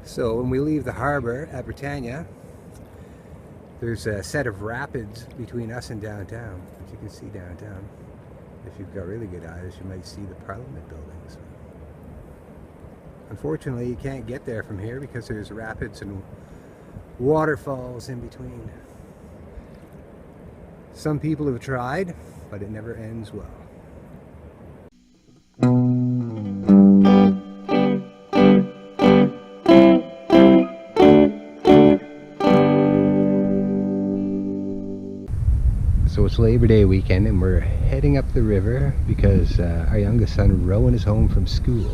So when we leave the harbor at Britannia, there's a set of rapids between us and downtown, as you can see downtown. If you've got really good eyes, you might see the Parliament buildings. Unfortunately, you can't get there from here because there's rapids and waterfalls in between. Some people have tried, but it never ends well. So it's Labor Day weekend and we're heading up the river because our youngest son Rowan is home from school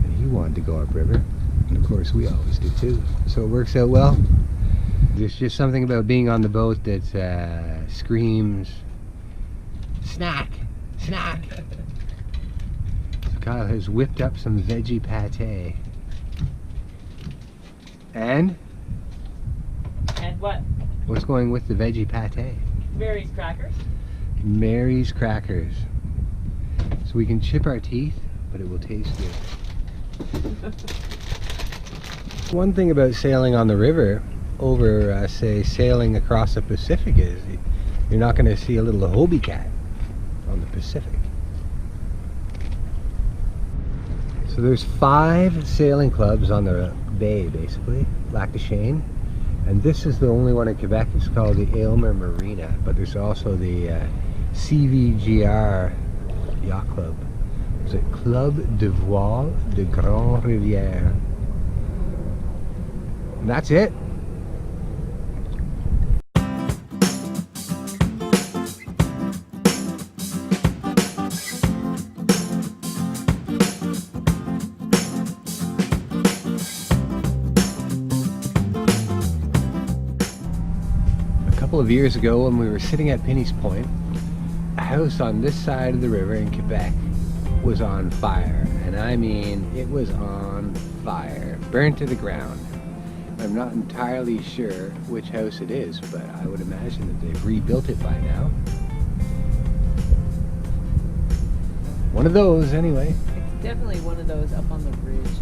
and he wanted to go upriver, and of course we always do too, so it works out well. There's just something about being on the boat that screams snack, snack. So Kyle has whipped up some veggie pate. And what? What's going with the veggie pate? Mary's crackers. Mary's crackers. So we can chip our teeth, but it will taste good. One thing about sailing on the river over, say, sailing across the Pacific is you're not going to see a little Hobie cat on the Pacific. So there's 5 sailing clubs on the bay, basically, Lac de Chêne. And this is the only one in Quebec. It's called the Aylmer Marina, but there's also the CVGR Yacht Club. It's a Club de Voile de Grande Rivière. And that's it. A couple of years ago when we were sitting at Penny's Point, a house on this side of the river in Quebec was on fire, and I mean it was on fire, burnt to the ground. I'm not entirely sure which house it is, but I would imagine that they've rebuilt it by now. One of those anyway. It's definitely one of those up on the bridge.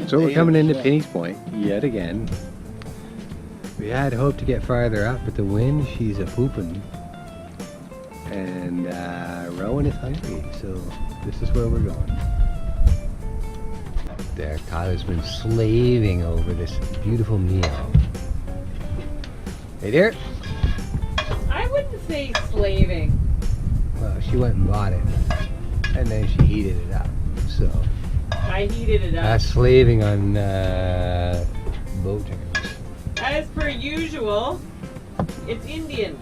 So we're coming into Penny's Point yet again. We had hoped to get farther up, but the wind, she's a pooping. And Rowan is hungry, so this is where we're going. There, Kyle has been slaving over this beautiful meal. Hey there. I wouldn't say slaving. Well, she went and bought it, and then she heated it up, so. I heated it up. That's slaving on boat terms. As per usual, it's Indian.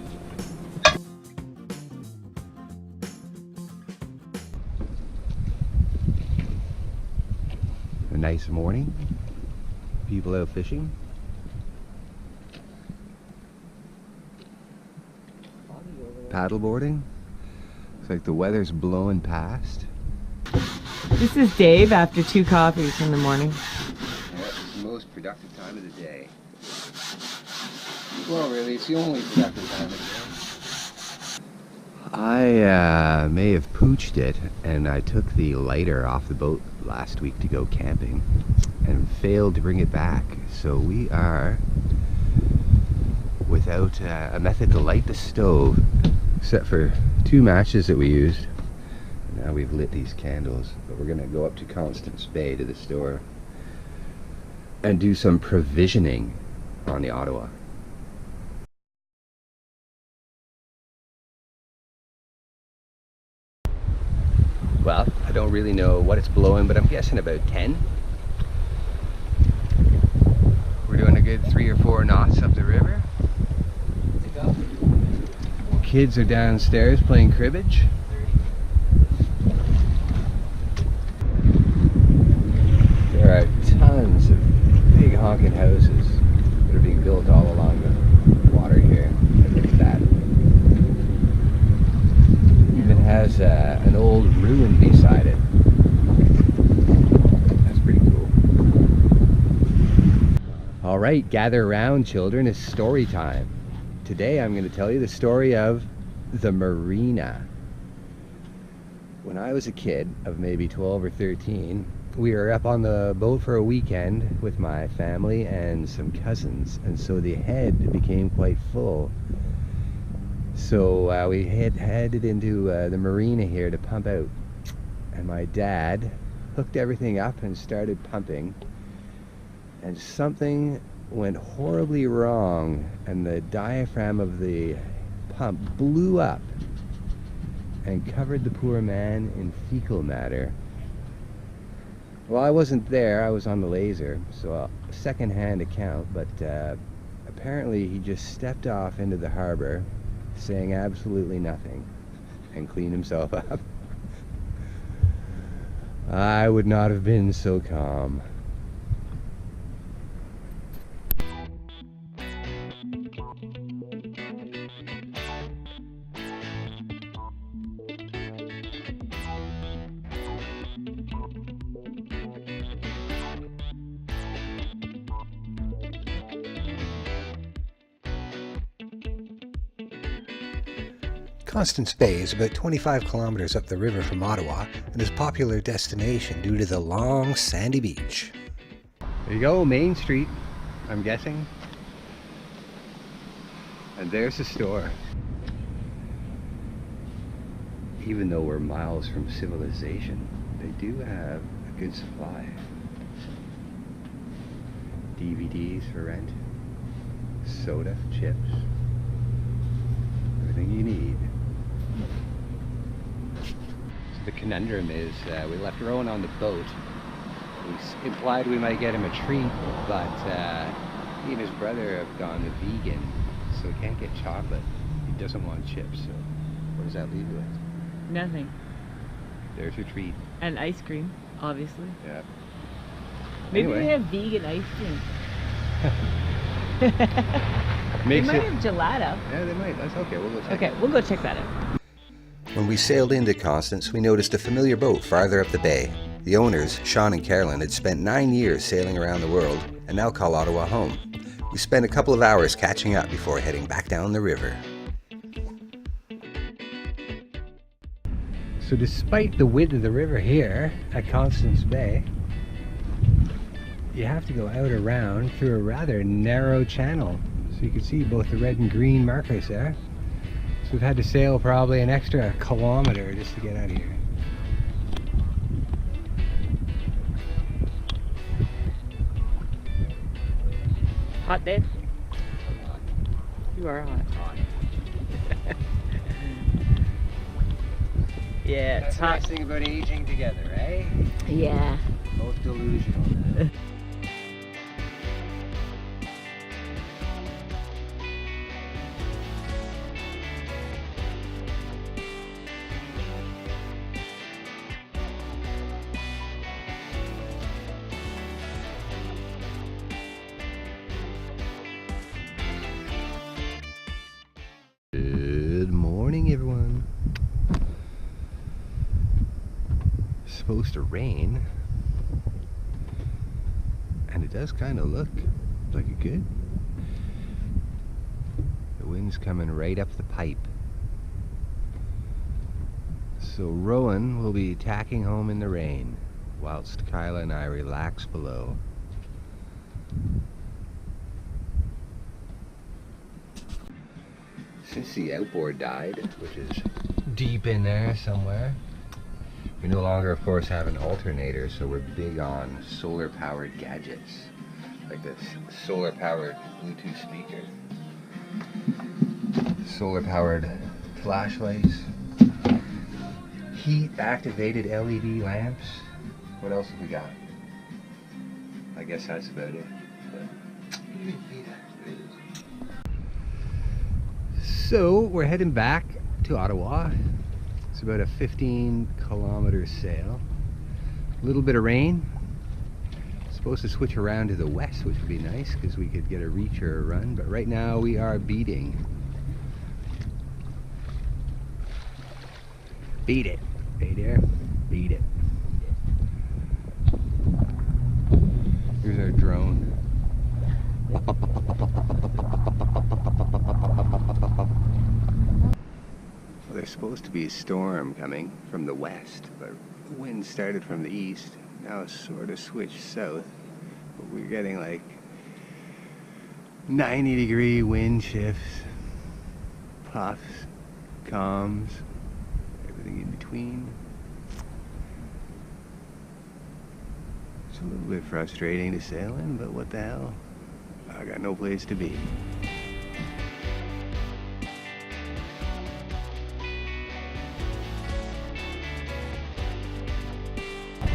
A nice morning. People out fishing. Paddleboarding. Looks like the weather's blowing past. This is Dave after 2 coffees in the morning. Yeah, it's the most productive time of the day. Well, really, it's the only productive time of the day. I may have pooched it, and I took the lighter off the boat last week to go camping and failed to bring it back. So we are without a method to light the stove, except for 2 matches that we used. Now we've lit these candles, but we're gonna go up to Constance Bay to the store and do some provisioning on the Ottawa. Well, I don't really know what it's blowing, but I'm guessing about 10. We're doing a good 3 or 4 knots up the river. Kids are downstairs playing cribbage. There are tons of big honking houses that are being built all along the water here. Look at that. Even has an old ruin beside it. That's pretty cool. All right, gather around, children. It's story time. Today I'm going to tell you the story of the marina. When I was a kid of maybe 12 or 13, we were up on the boat for a weekend with my family and some cousins, and so the head became quite full. So we headed into the marina here to pump out, and my dad hooked everything up and started pumping, and something went horribly wrong, and the diaphragm of the pump blew up and covered the poor man in fecal matter. Well, I wasn't there, I was on the laser, so a second-hand account, but apparently he just stepped off into the harbor saying absolutely nothing and cleaned himself up. I would not have been so calm. Constance Bay is about 25 kilometers up the river from Ottawa and is a popular destination due to the long sandy beach. There you go, Main Street, I'm guessing. And there's the store. Even though we're miles from civilization, they do have a good supply. DVDs for rent, soda, chips, everything you need. So the conundrum is we left Rowan on the boat. We implied we might get him a treat, but he and his brother have gone vegan, so he can't get chocolate. He doesn't want chips, so what does that leave you with? Nothing. There's your treat. And ice cream, obviously. Yeah. Maybe Anyway. they have vegan ice cream. They Makes might it. have gelato. Yeah, they might. That's okay. We'll go check. Okay, we'll go check that out. When we sailed into Constance, we noticed a familiar boat farther up the bay. The owners, Sean and Carolyn, had spent 9 years sailing around the world and now call Ottawa home. We spent a couple of hours catching up before heading back down the river. So despite the width of the river here at Constance Bay, you have to go out around through a rather narrow channel. So you can see both the red and green markers there. So we've had to sail probably an extra kilometer just to get out of here. Hot, Dave? You are hot. Yeah, it's That's the hot. nice thing about aging together, eh? Yeah. Both delusional. Good morning, everyone. It's supposed to rain, and it does kind of look like it could. The wind's coming right up the pipe. So Rowan will be tacking home in the rain, whilst Kyla and I relax below. Since the outboard died, which is deep in there somewhere, we no longer, of course, have an alternator, so we're big on solar-powered gadgets, like this solar-powered Bluetooth speaker, solar-powered flashlights, heat-activated LED lamps. What else have we got? I guess that's about it. But heat-activated. So we're heading back to Ottawa. It's about a 15-kilometer sail. A little bit of rain. Supposed to switch around to the west, which would be nice because we could get a reach or a run. But right now we are beating. Beat it. Hey there. Beat it. Here's our drone. Well, they're supposed to be a storm coming from the west, but the wind started from the east. Now it's sort of switched south, but we're getting like 90-degree wind shifts, puffs, calms, everything in between. It's a little bit frustrating to sail in, but what the hell? I got no place to be.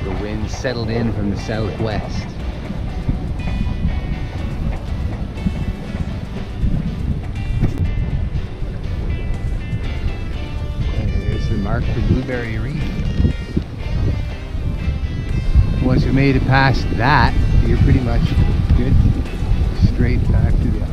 The wind settled in from the southwest. And there's the mark for Blueberry Reef. Once you made it past that, you're pretty much good straight back to the